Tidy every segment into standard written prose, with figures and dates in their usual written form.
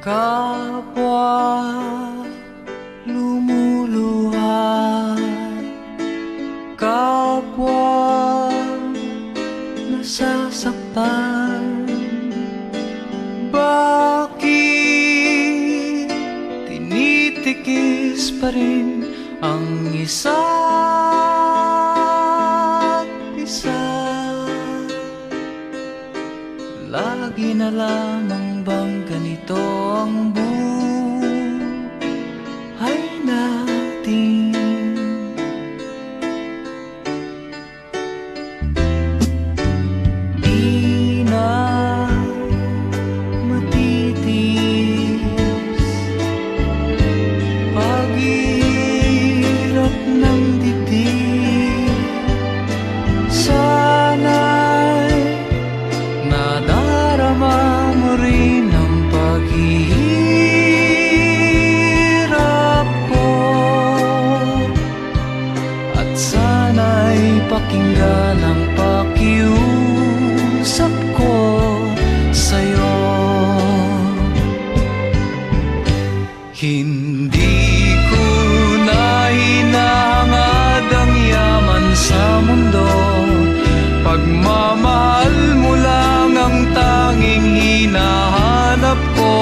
Kapwa lumuluha, kapwa nasasaktan. Bakit tinitikis pa rin ang isa't isa? Lagi na lamang bang ganito ang buhay natin? Di na matitis paghihirap ng dibdib. Sana'y nadarama mo rin ang paghihirap ko, at sana'y pakinggan ang pakiusap ko sa'yo. Hindi ko na hinahangad ang yaman sa mundo, pagmamahal mo lang ang tanging hinahanap ko.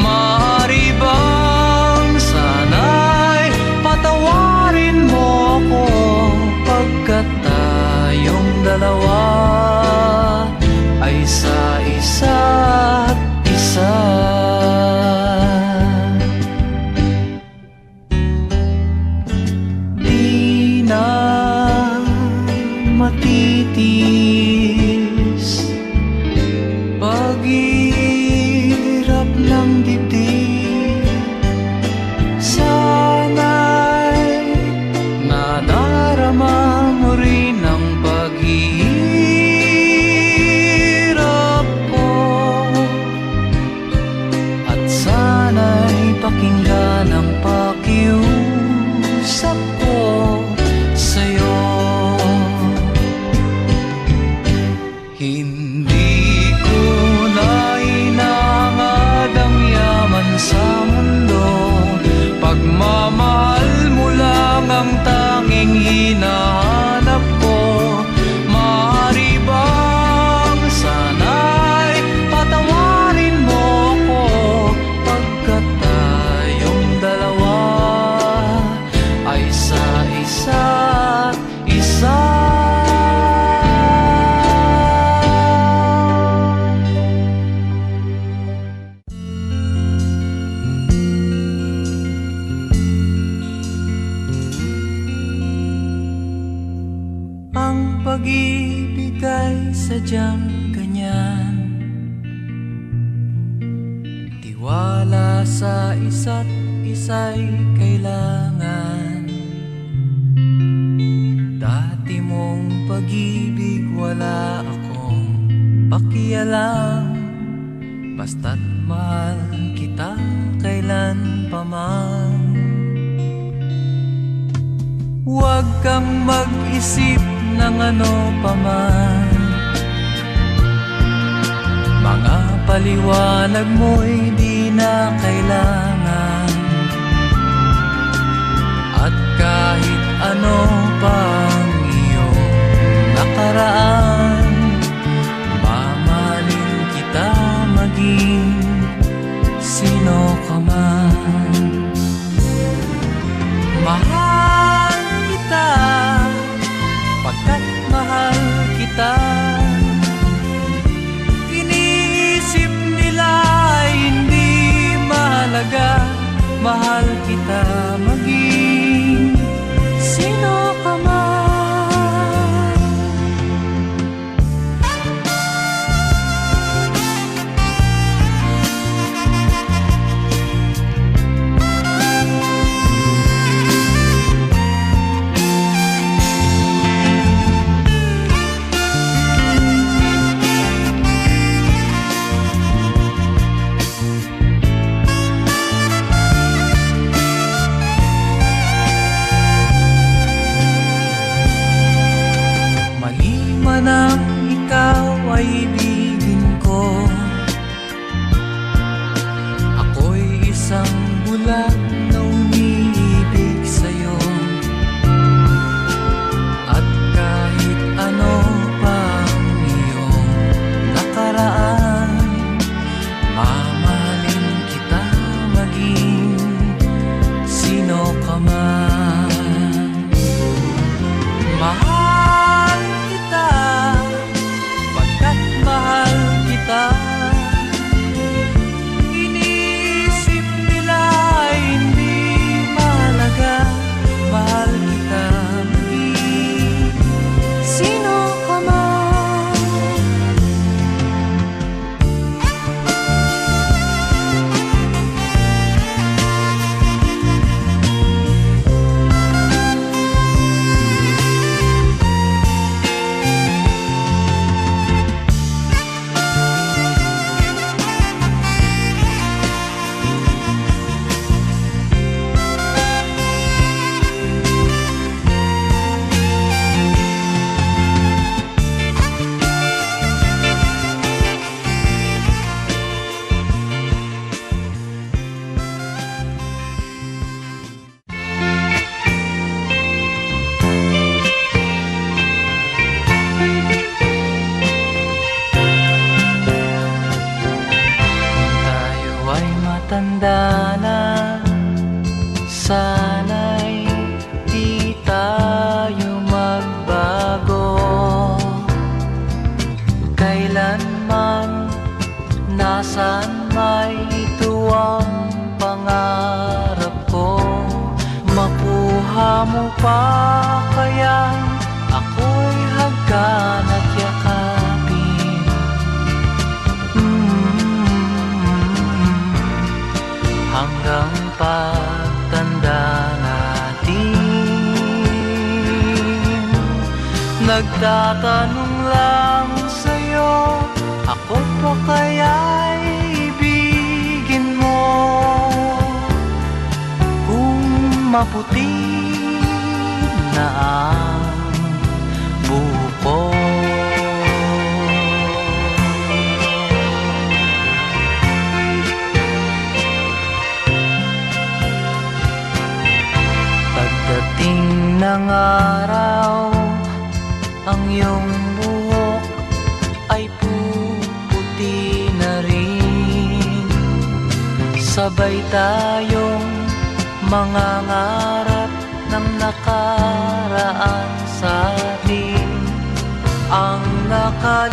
Maaari bang sana'y patawarin mo ako, pagkat tayong dalawa ay sa isa't isa. Di na matitis paghihirap ng dibdib. Sana'y nadarama mo rin ang paghihirap ko, at sana'y pakinggan ang pakiusap ko sa'yo. Hindi ko na hinahangad ang yaman sa mundo, pagmamahal mo lang ang tanging hinahanap ko. Maaari bang sana'y patawarin mo ako, pagkat tayong dalawa ay sa isa't isa. Ang pag-ibig ay sadyang ganyan, tiwala sa isa't isa'y kailangan. Dati mong pag-ibig wala akong pakialam, basta't mahal kita kailan pa man. Huwag kang mag-isip ng ano paman, mga paliwanag mo'y di na kailangan. At kahit ano pang iyong nakaraan, mamahalin kita maging sino ka man. Mahal kita pagkat mahal kita. Iniisip nila ay hindi mahalaga, mahal kita maging sino ka man. pagtanda natin. Nagtatanong lang sa'yo, ako pa kaya'y ibigin mo? Kung maputi na ang buko. Pagdating ng araw, ang iyong buhok ay puputi na rin. Sabay tayong mangangarap ng nakaraan sa atin. Ang nakalipas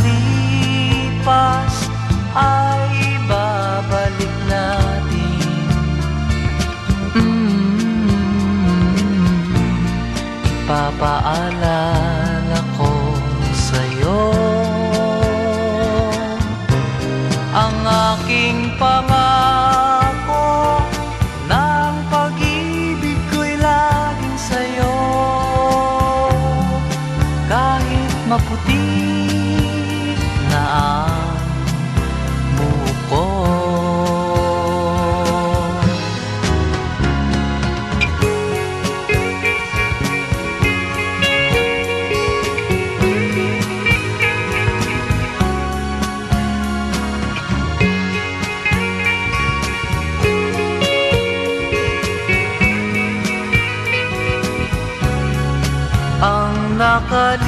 ay babalik natin. Ipapaalala ko sa'yo ang aking pangako, ng pag-ibig ko'y laging sa'yo. Kahit maputi na ang buko. Ang nakalipas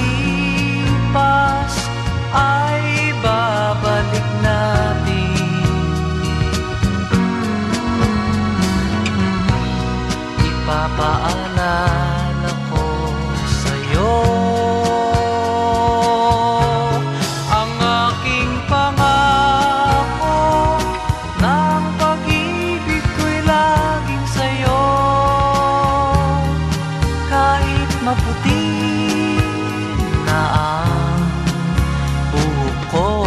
ay babalik natin. Ipapaalala ko sa'yo ang aking pangako, ng pag-ibig ko'y laging sa'yo. Kahit maputi na ang buko.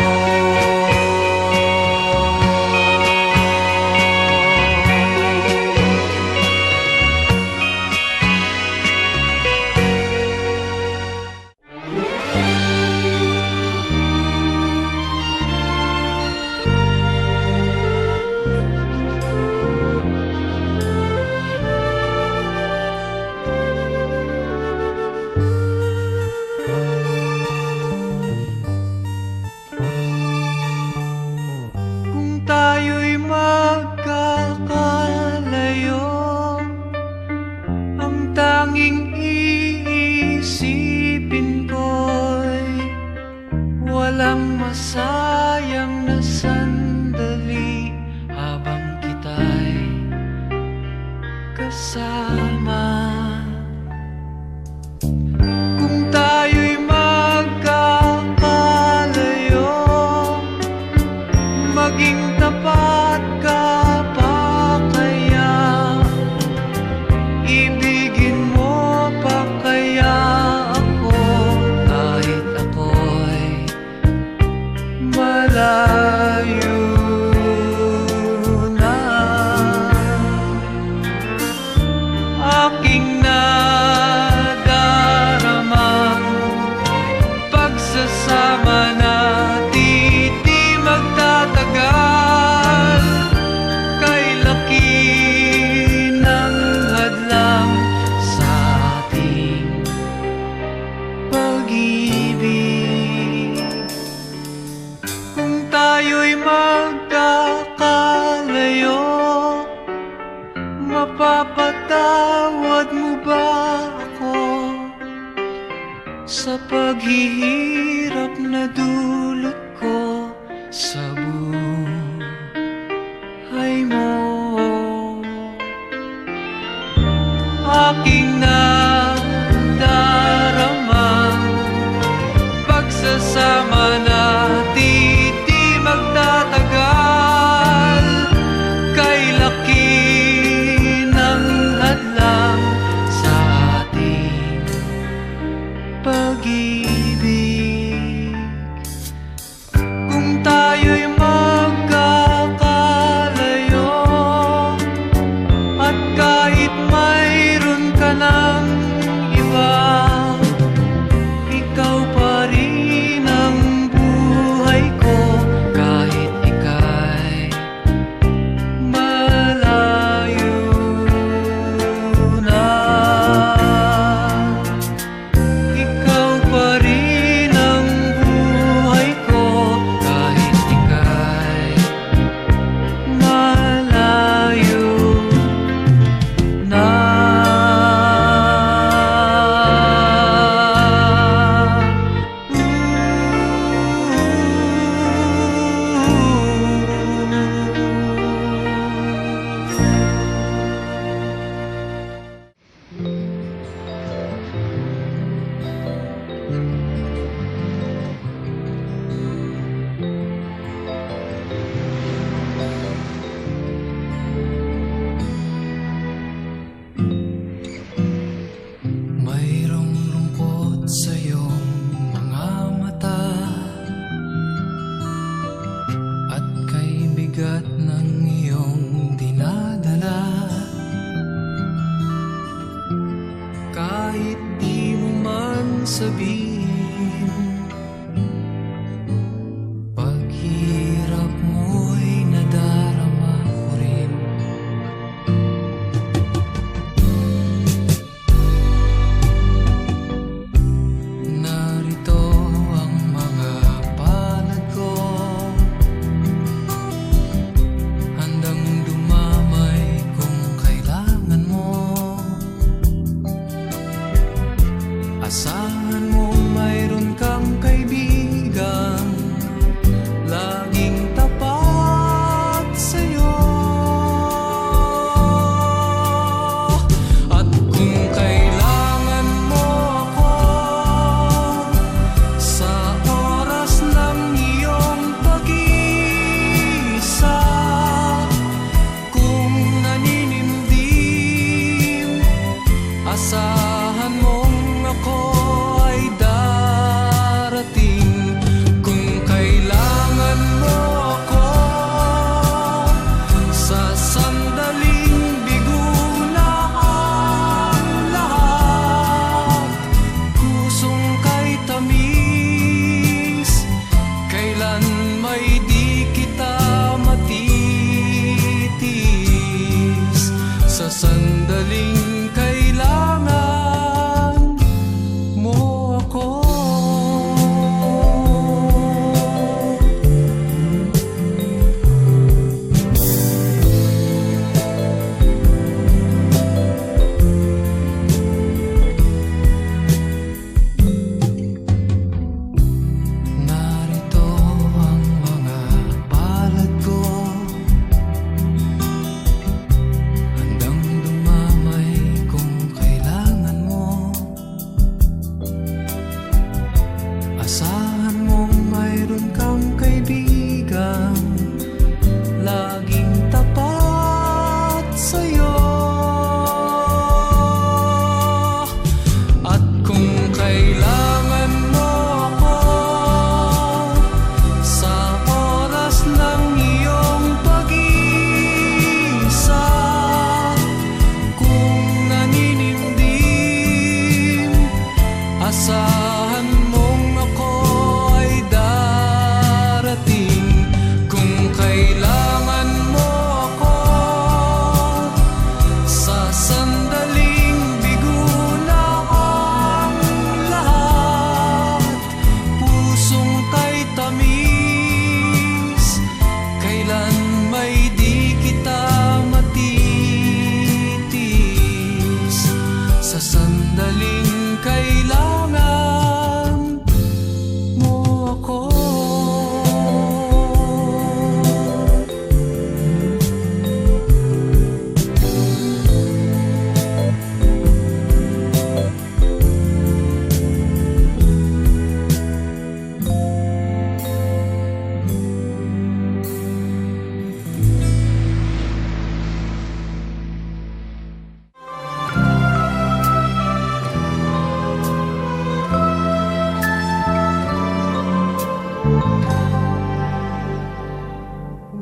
Tayo'y magkakalayo, ang tanging iisipin ko'y walang masayang na sandali habang kita'y kasama. Kung tayo'y magkakalayo, maging tapat ka pa kaya? Ibigin mo pa kaya ako kahit ako'y malayo na? Aking nadaramang pagsasama natin di magtatagal. Kay laki ng hadlang sa ating pag-ibig. Kung tayo'y magkakalayo, mapapatawad mo ba ako sa paghihirap na dulot ko sa buhay mo? Aking nadaramang pagsasama natin di magtatagal. Kay laki ng hadlang sa ating pag-ibig. sandaling kailangan mo ako. Narito ang mga palad ko, handang dumamay kung kailangan mo. Asahan mong mayroon kang kaibigan, laging tapat sa'yo. At kung kailangan mo ako sa oras ng iyong pag-iisa, kung naninimdim, asahan mong ako ay darating. Kung kailangan mo ako sa sandaling bigo na ang lahat, pusong kay tamis, kailan may di kita matitis. Sa sandaling kailangan mo ako.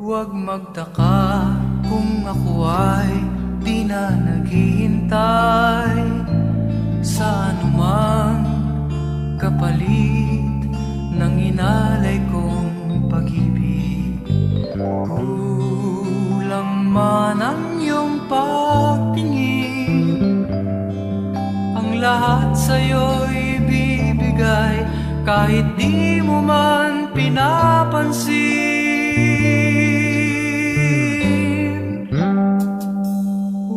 Huwag magtaka kung ako ay di na naghihintay sa anumang kapalit ng inalay kong pag-ibig. Kulang man ang iyong pagtingin, ang lahat sa'yo'y bibigay kahit di mo man pinapansin.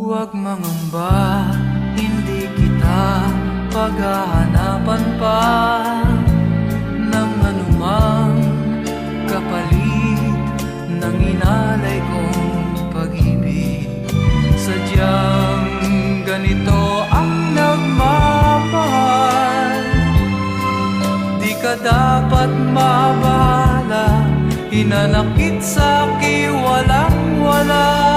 Huwag mangamba, hindi kita paghahanapan pa ng anumang kapalit ng inalay kong pag-ibig. Sadyang ganito ang nagmamahal, di ka dapat mabahala, hinanakit sa'ki walang-wala.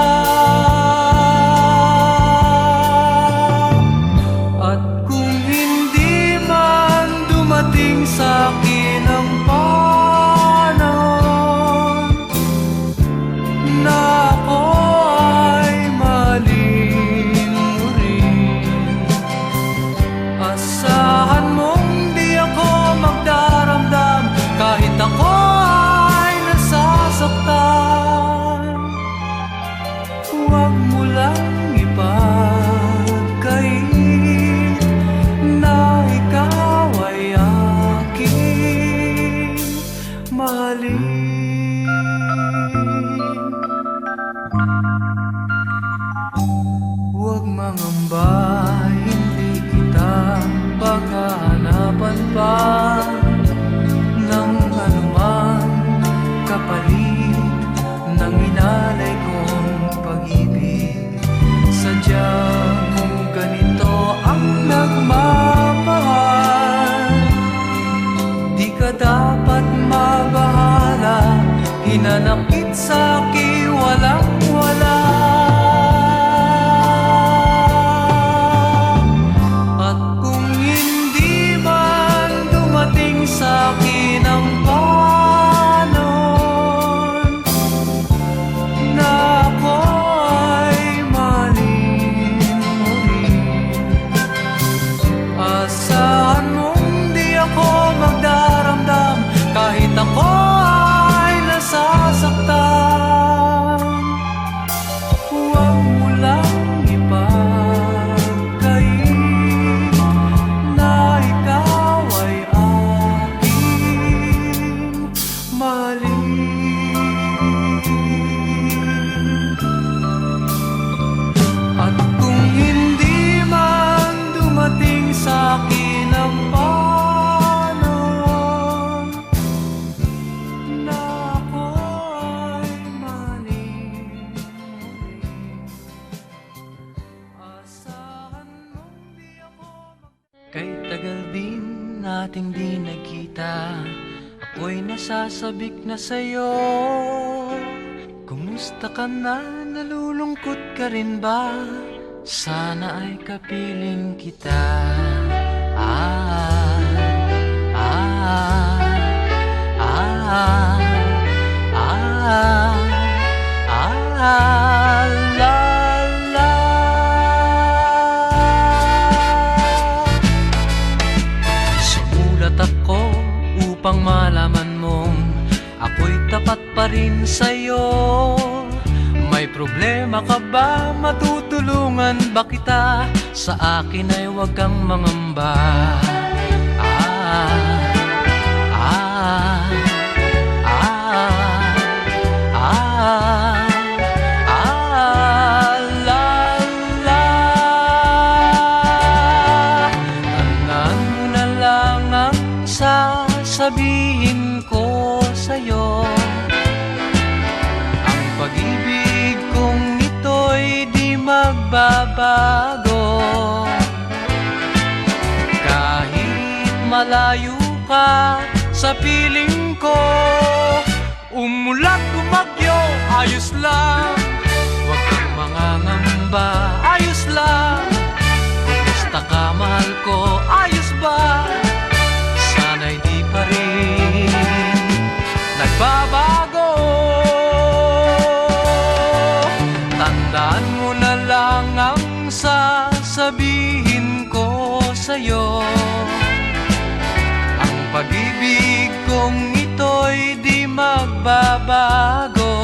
At kung hindi man dumating sa'kin ang panahon na ako ay mahalin mo rin, asahan mong di ako magdaramdam kahit ako ay nasasaktan. Huwag mo lang ipagkait na ikaw ay aking mahalin. Huwag mangamba, hindi kita paghahanapan pa ng anumang kapalit ng inalay kong pag-ibig. Sadyang ganito ang nagmamahal, di ka dapat mabahala, hinanakit sa'ki walang-wala. At kung hindi man dumating sa'kin ang panon na ako ay mahalin mo rin, asahan mong di ako magdaramdam kahit ako ay nasasaktan. Huwag mo lang ipa ako'y nasasabik na sa'yo. Kumusta ka na? Nalulungkot ka rin ba? Sana ay kapiling kita. Ah, ah, ah, ah, ah, la, la. Sumulat ako upang malaman mong ako'y tapat pa rin sa'yo. May problema ka ba? Matutulungan ba kita? Sa akin ay huwag kang mangamba. Ah, ah, ah, ah, ah, la, la. Tandaan mo na lang ang sasabihin ko sa'yo. Ang pag-ibig kong ito'y di magbabago. Kahit malayo ka sa piling ko, umulat umagyo, ayos lang. Huwag kang mangangamba, ayos lang. Kumusta ka, mahal ko, ayos ba? Sana'y di pa rin nagbabago. Tandaan mo na lang ang sasabihin ko sa'yo. Ang pag-ibig kong ito'y di magbabago.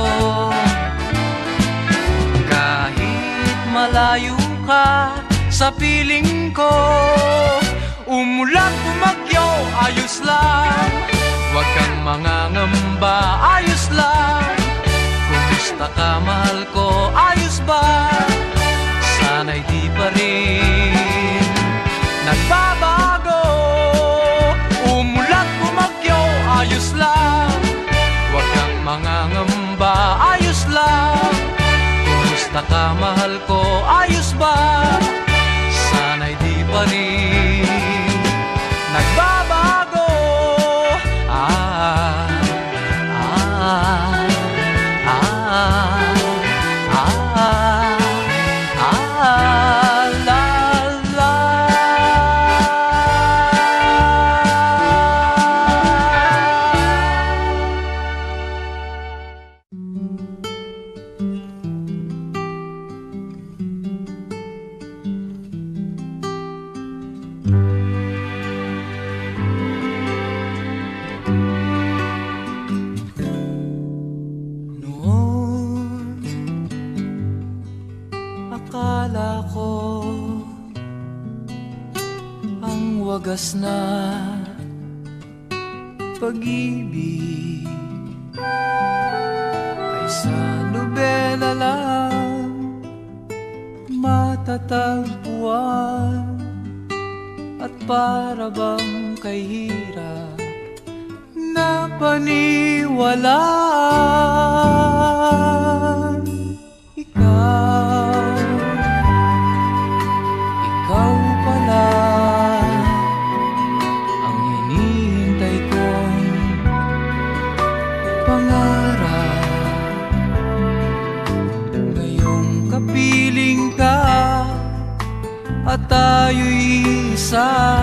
Kahit malayo ka sa piling ko, umulat umagyo, ayos lang. Huwag kang mangangamba, ayos lang. Kumusta ka, mahal ko, ayos ba? Sana'y di pa rin nagbabago. Umulat umagyo, ayos lang. Huwag kang mangangamba, ayos lang. Kumusta ka, mahal ko, ayos ba? Sana'y di pa rin nagbabago. Ah, ah, akala ko ang wagas na pag-ibig ay sa nobela lang matatagpuan. At para bang kay hirap na paniwalaan. Ikaw pala ang hinihintay kong pangarap. Ngayong kapiling ka at tayo'y isa,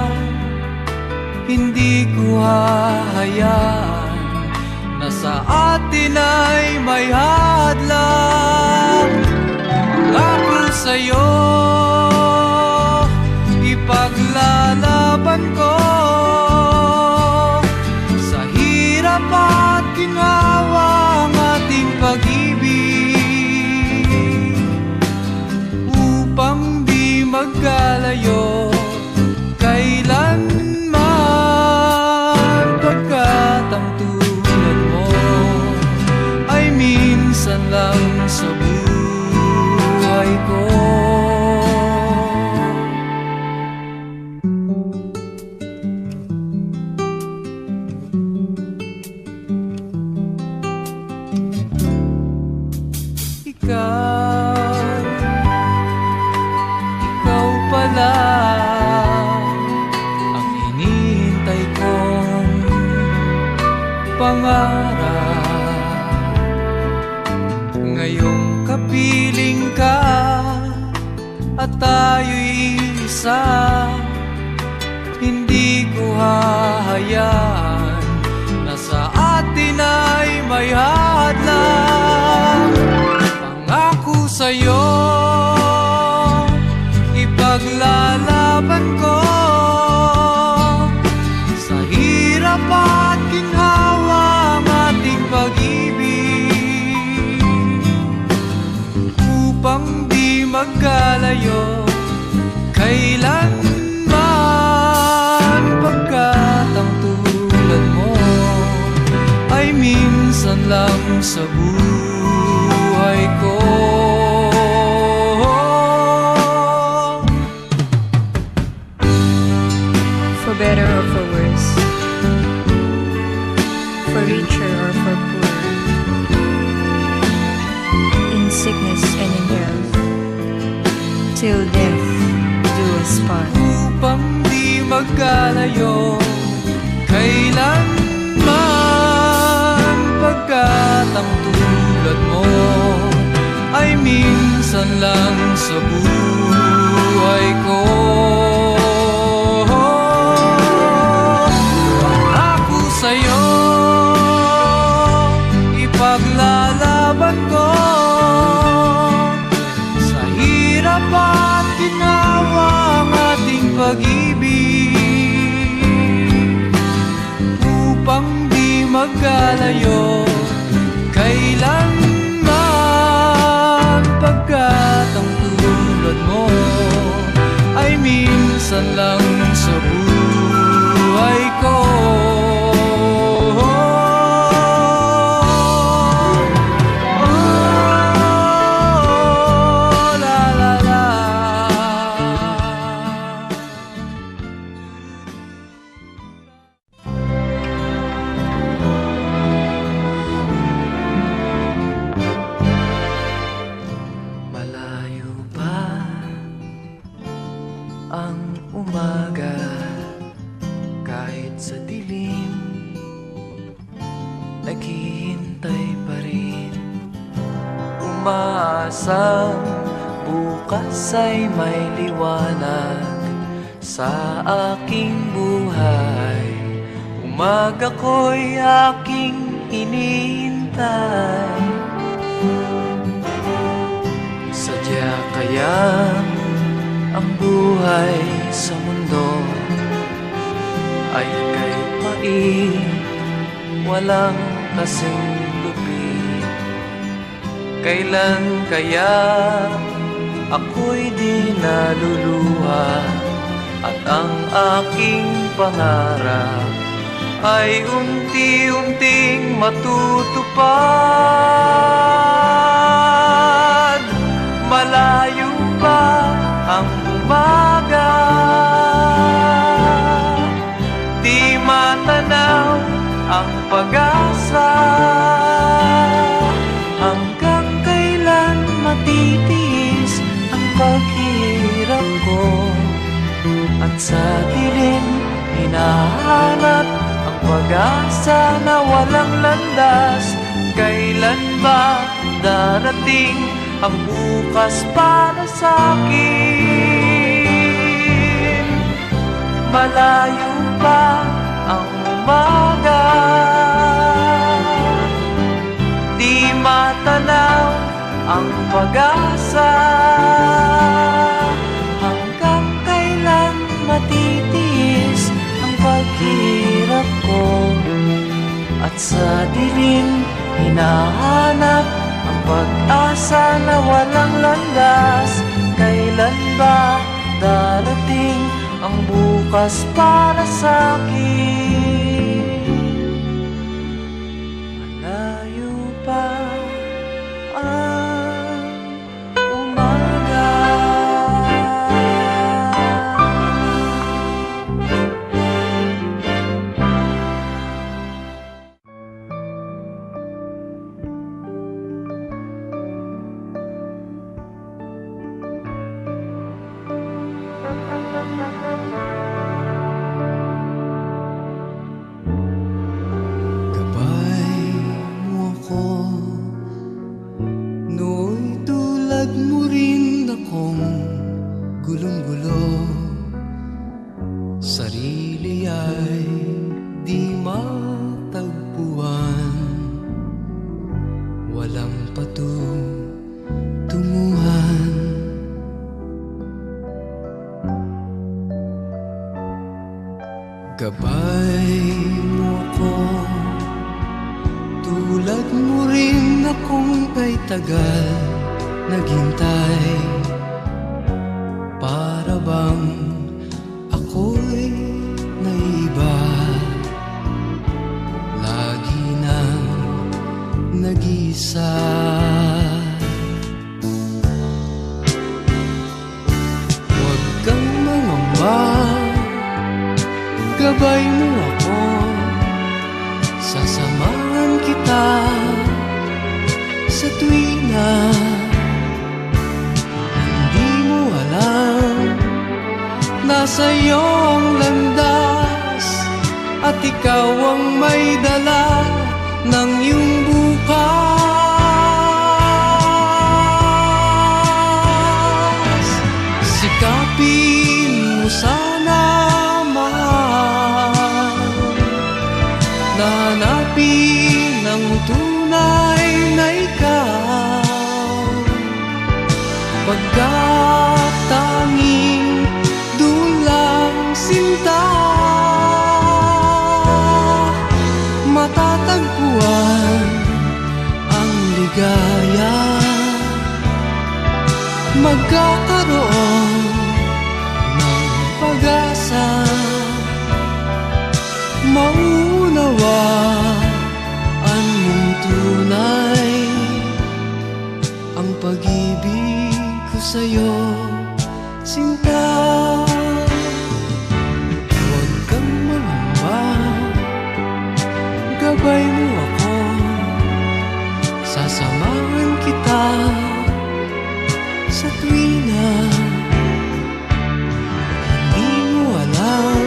hindi ko hahayaan na sa atin ay may hadlang. Ako sa'yo ipaglalaban ko sa hirap at ginhawa ang ating pag-ibig, upang di magkalayo kailanman. Pagkat ang tulad mo ay minsan lang sa buhay ko. pangarap. Ngayong kapiling ka at tayo'y isa, hindi ko hahayaan na sa atin ay may hadlang. Pangako sa'yo, ipaglalaban ko sa hirap at ginhawa ang ating pag-ibig, upang di magkalayo kailanman, pagkat ang tulad mo ay minsan lang sa buhay ko. For better or for worse, for richer or for poor, in sickness and in health, till death do us part. Upang di magkalayo kailanman, pagkat ang tulad mo ay minsan lang sa buhay ko. Pangako sa'yo, ipaglalaban ko sa hirap at ginawa ang ating pag-ibig, upang di magkalayo kailanman, pagkat ang tulad mo ay minsan lang sa buhay ko. Ang umaga, kahit sa dilim, naghihintay pa rin, umaasang bukas ay may liwanag sa aking buhay. Umaga ko'y aking hinihintay, sadya kayang ang buhay sa mundo ay kay pait, walang kasing lupit. Kailan kaya ako'y di naluluha at ang aking pangarap ay unti-unting matutupad? Malayo pa ang umaga, di matanaw ang pag-asa. Hanggang kailan matitiis ang paghirap ko, at sa dilim hinahanap ang pag-asa na walang landas. Kailan ba darating ang bukas para sa'kin? Malayo pa ang umaga, di matanaw ang pag-asa. Hanggang kailan matitiis ang paghirap ko, at sa dilim hinahanap ang pag-asa na walang landas. Kailan ba darating ang bukas para sa'kin? Malayo pa ang umaga. Gabay mo ko, tulad mo rin akong kay tagal naghintay. Para bang ako'y naiba, lagi nang nag-isa. Huwag kang mangamba, gabay mo ako, sasamahan kita sa tuwina. Hindi mo alam, nasa iyo ang landas, at ikaw ang may dala ng iyong bukas. Sikapin mo sana, mahal, na hanapin ang tunay na ikaw, pagkat tanging dulang sinta matatagpuan ang ligaya. Magkakaroon ng pag-asa, maunawaan mong tunay ang pag-ibig ko sa'yo, sinta. Huwag kang mangamba, gabay mo ako, sasamahan kita sa tuwina. Hindi mo alam,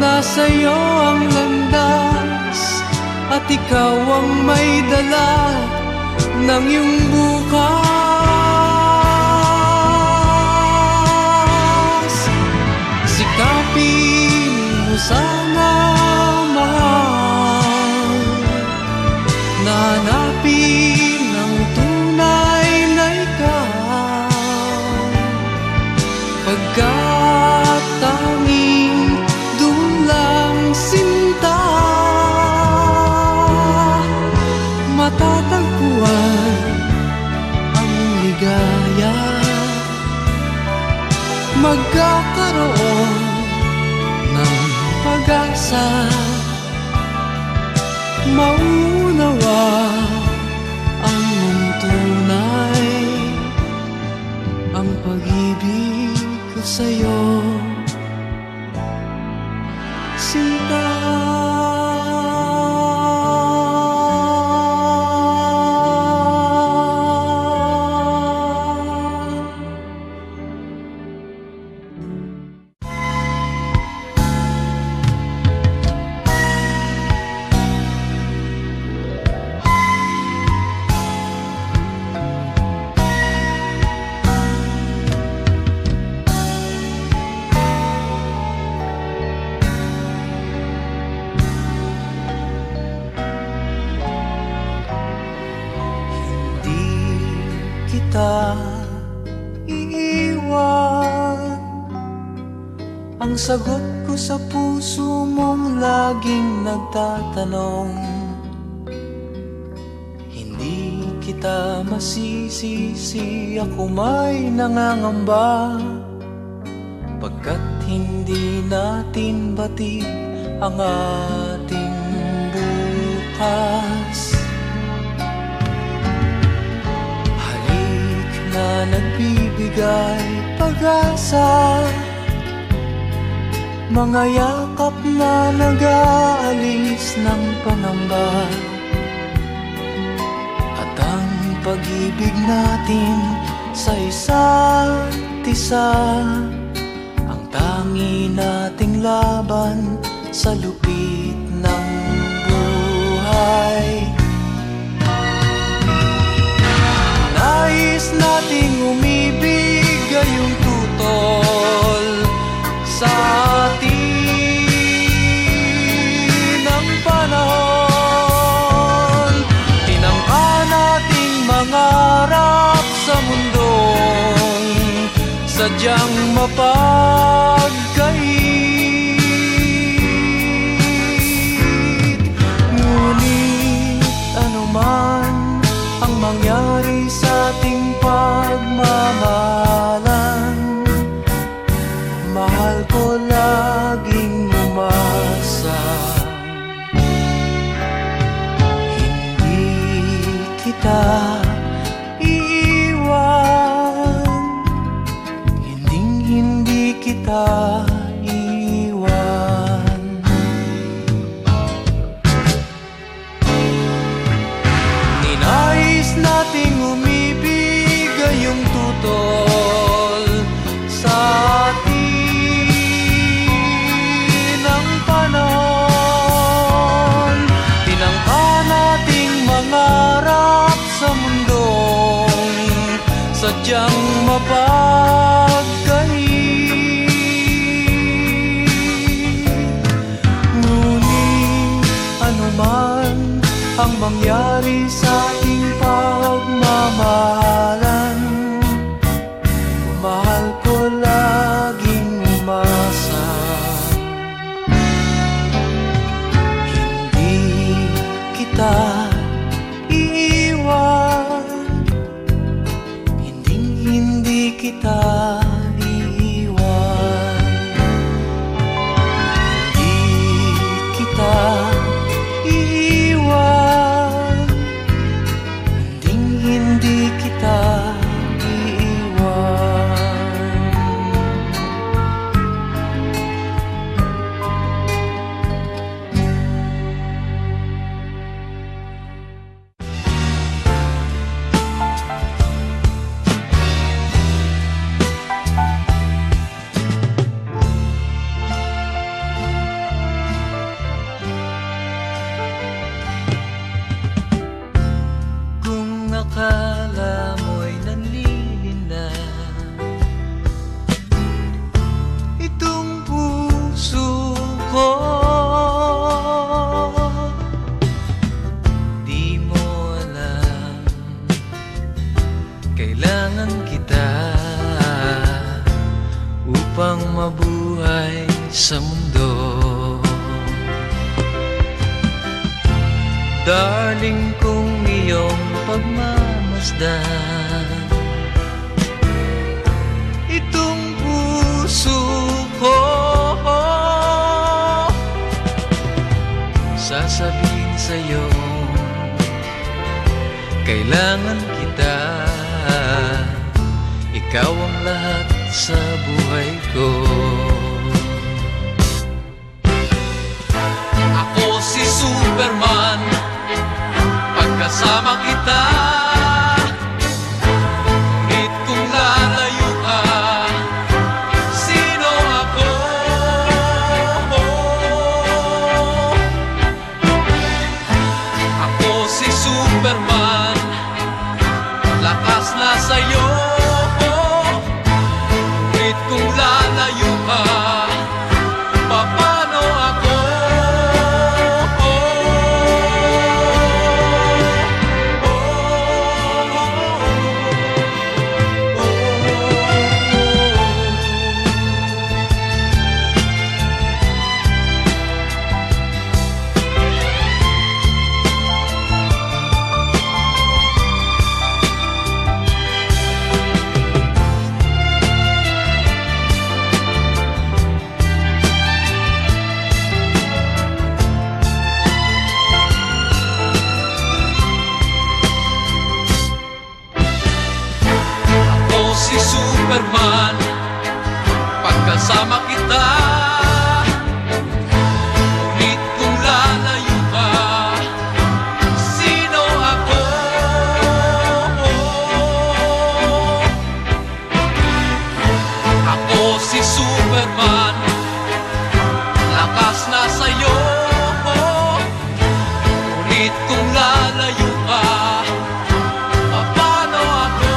nasa iyo ang landas, at ikaw ang may dala ng iyong bukas. Sikapin mo sana, mahal, na hanapin ang tunay na ikaw, pagkat tanging dulang sinta matatagpuan ang ligaya. Magkakaroon ng pag-asa, maunawaan mong tunay ang pag-ibig ko sa'yo, sinta. Kita iiwan, ang sagot ko sa puso mong laging nagtatanong. Hindi kita masisisi, ako may nangangamba, pagkat hindi natin batid ang ating bukas. Na nagbibigay pag-asa, mga yakap na nag-aalis ng pangamba, at ang pag-ibig natin sa isa't isa, ang tangi nating laban sa lupit ng buhay. Nais nating umibig, gayong tutol sa atin ang panahon. Tinangka nating mangarap sa mundong sadyang mapagkainit. kita iiwan, hindi kita iiwan. Ninais nating umibig ngayong tutol sa atin ang panahon. Tinangka nating mangarap sa mundong sadyang mapagkahit. Ngunit anuman ang mangyari sa ating pagmamahalan, mahal ko laging umasa. Hindi kita iiwan, hindi kita iiwan, hindi kita iiwan, hindi kita iiwan. Kung akala mo'y nanlilinlang itong puso ko, di mo alam kailangan kita upang mabuhay sa mundo. Darling, kung iyong pagmamasdan itong puso ko, sasabihin sa'yo kailangan kita, ikaw ang lahat sa buhay ko. Ako si Superman, pagkasama kita. Ngunit kung lalayo ka, sino ako? Ako si Superman, lakas na sa'yo. Ngunit kung lalayo ka, paano ako? Si Superman, pagkasama kita. Ngunit kung lalayo ka, sino ako? Ako si Superman, lakas na sa'yo. Ngunit kung lalayo ka, paano ako?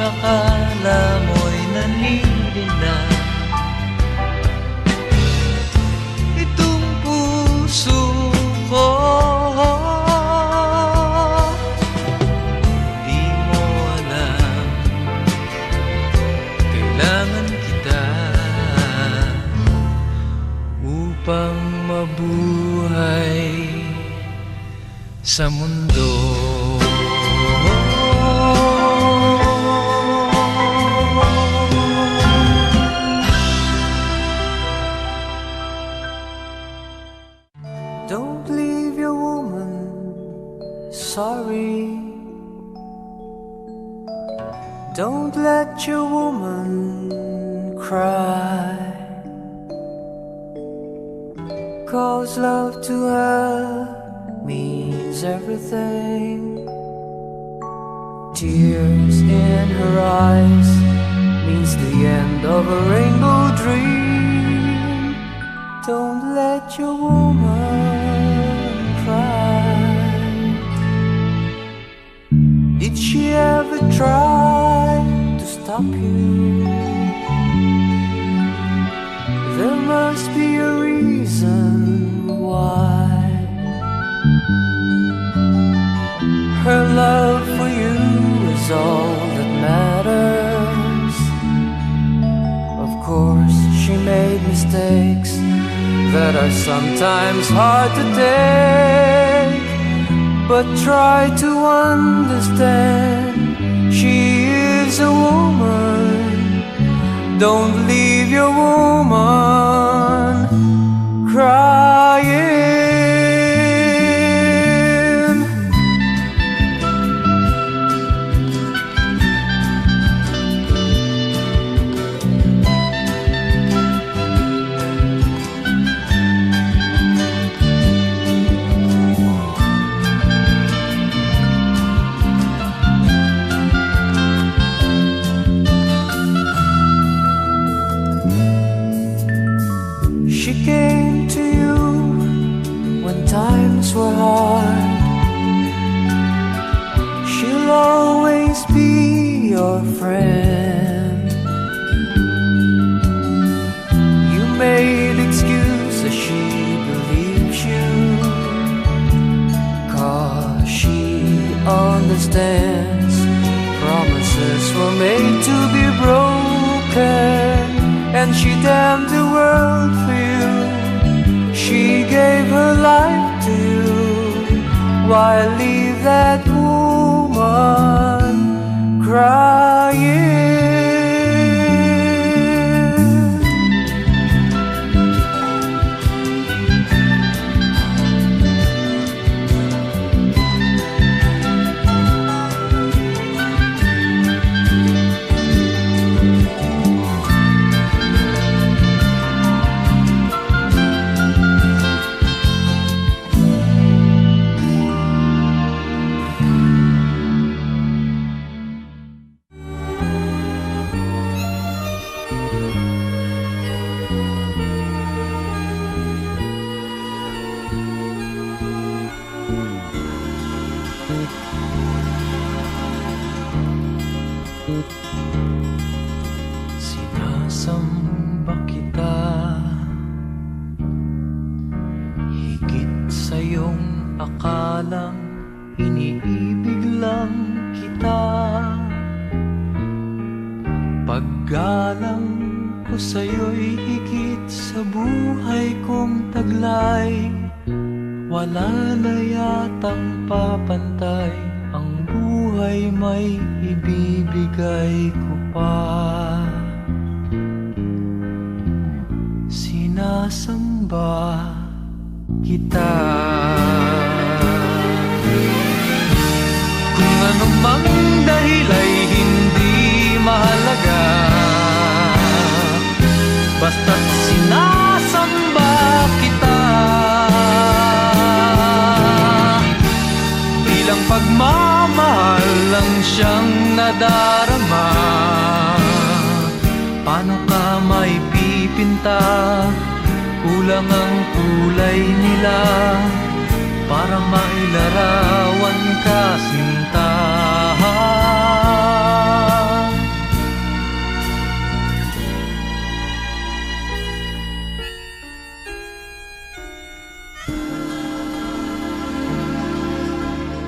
Akala mo'y nanlilinlang itong puso ko, di mo alam kailangan kita upang mabuhay sa mundo. Don't let your woman cry, 'cause love to her means everything. Tears in her eyes means the end of a rainbow dream. Don't let your woman cry. Did she ever try to stop you? There must be a reason why. Her love for you is all that matters. Of course, she made mistakes that are sometimes hard to take, but try to understand, she is a woman. Don't leave your woman crying. She came to you when times were hard. She'll always be your friend. You made excuses, she believes you, 'cause she understands promises were made to be broken. And she damned the world for you. She gave her life to you. Why leave that woman crying? Sinasamba kita, higit sa iyong akalang iniibig lang kita. Paggalang ko sa'yo'y higit sa buhay kong taglay. Wala na yatang papantay, ang buhay may ibibigay ko pa. Sinasamba kita. Kung anumang dahil ay hindi mahalaga, basta't sinasamba kita. Bilang pagmamahal lang siyang nadarama. Paano ka may pipinta? Kulang ang kulay nila para mailarawan ka, sinta.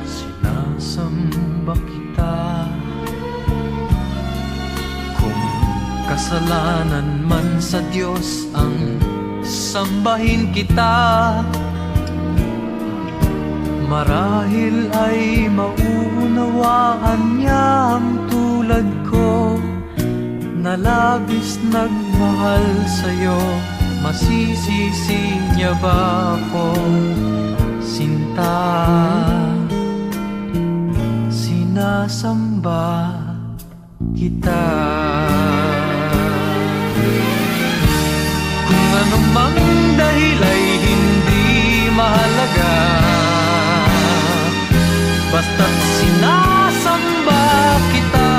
Sinasamba kita. Kung kasalanan man sa Diyos ang sambahin kita, marahil ay mauunawaan niya ang tulad ko na labis nagmahal sa'yo. Masisisi niya ba ako, sinta? Sinasamba kita. Kung anumang dahil ay hindi mahalaga, basta't sinasamba kita.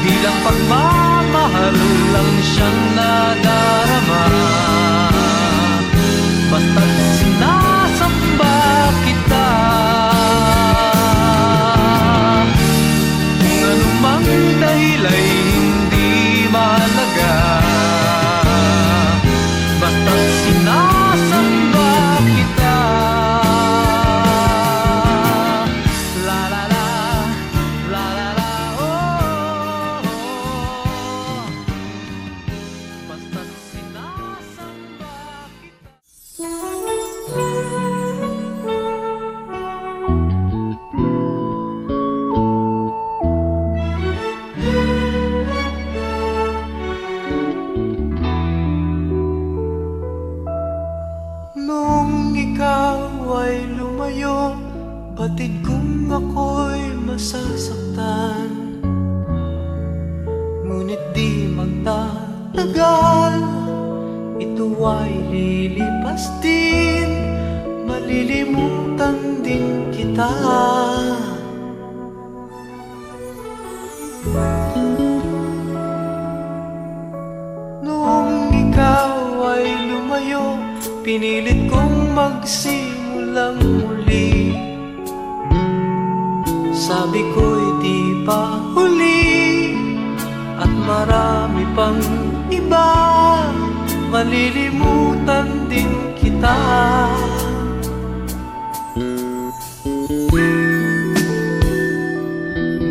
Bilang pagmamahal lang siyang nadarama, basta't sinasamba kita. Kung anumang dahil ay hindi mahalaga, basta't sinasamba kita. La la la, la la la, oh, oh. Basta't sinasamba kita. Nung ikaw ay lumayo, batid kong ako'y masasaktan. Ngunit di magtatagal, ito ay lilipas din, malilimutan din kita. Nung ikaw ay lumayo, pinilit kong magsimulang muli. Sabi ko'y di pa huli, at marami pang iba, malilimutan din kita.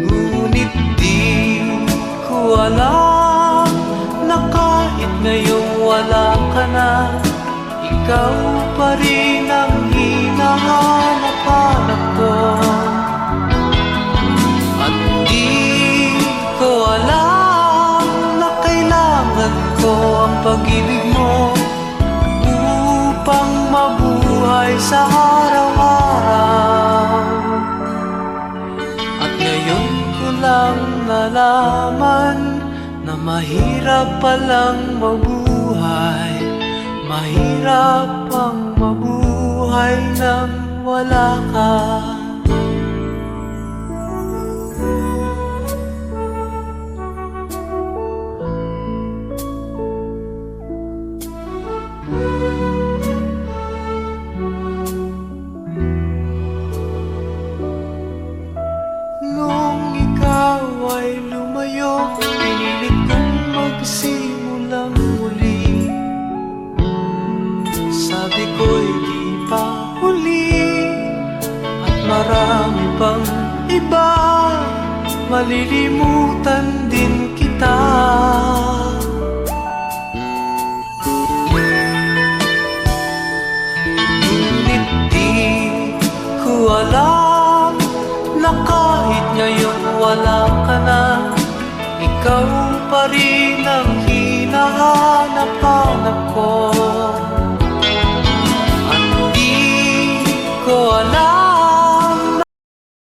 Ngunit di ko alam na kahit ngayong wala ka na, ikaw pa rin ang hinahanap-hanap ko. At di ko alam na kailangan ko ang pag-ibig mo upang mabuhay sa araw-araw. At ngayon ko lang nalaman na mahirap palang mabuhay, mahirap ang mabuhay nang wala ka. Nung ikaw ay lumayo, pinilit kong magsimulang muli. Sabi ko'y di pa huli, at marami pang iba, malilimutan din kita. Ngunit di ko alam na kahit ngayon wala ka na, ikaw pa rin ang hinahanap